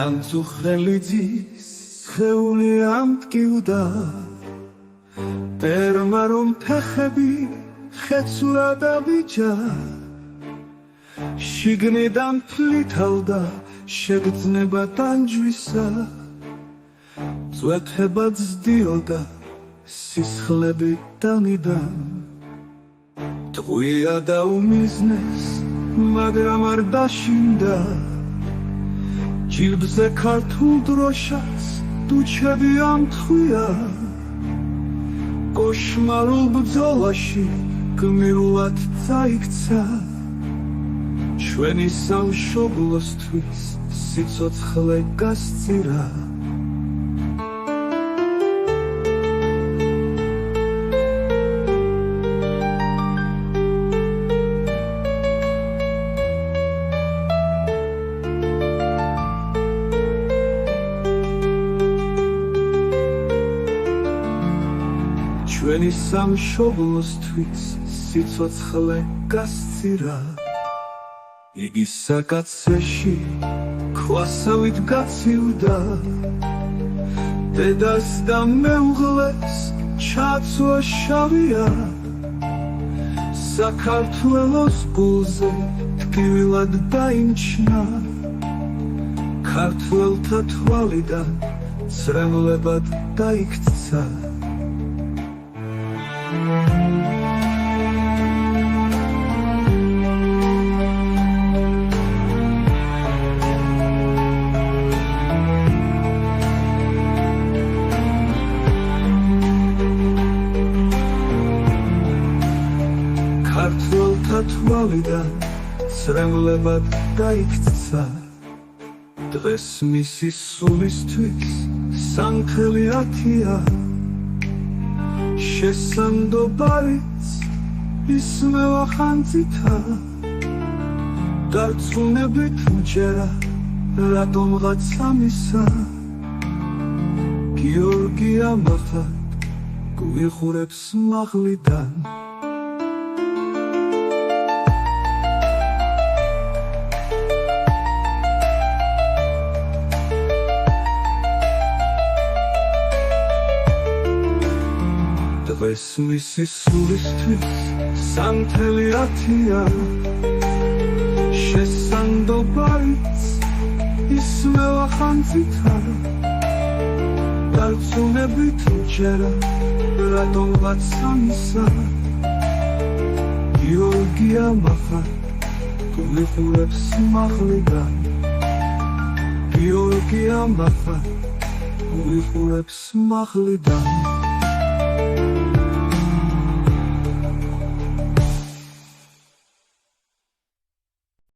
განწუხრელიძის ხეული ამტკივდა პერმა რომ ფეხები ხეცურად ავიჯა შიგნიდან ფლითავდა შეგრძნება ტანჯვისა წვეთება ძდიოდა სისხლები ტანიდან ტყვია და უმიზნეს მაგრამ არ დაშინდა ჯილბზე ქართულ დროშას ტუჩები ამთხვია კოშმარულ ბრძოლაში გმირულად წაიქცა ჩვენი სამშობლოსთვის სიცოცხლე გასწირა ჩვენი სამშობლოსთვის სიცოცხლე გასწირა იგი საკაცეში ქვასავით გაცივდა დედას და მეუღლეს ჩაცვა შავია საქართველოს გულზე ტკივილად დაიმჩნა ქართველთა თვალიდან ცრემლებად დაიქცა ქართველთა თვალიდან ცრემლებად დაიქცა დღეს მისი სულისთვის სამთელი ათია შესანდობარიც ისმევა ხანძითა დარწმუნებით მჯერა რატომღაც ამისა გიორგი ამახად გვიხურებს მაღლიდან დღეს მისი სულისთვის სამთელი ათია შესანდობარიც ისმევა ხანძითა დარწმუნებით მჯერა რატომღაც ამისა გიორგი ამახად გვიხურებს მაღლიდან გიორგი ამახად გვიხურებს მაღლიდან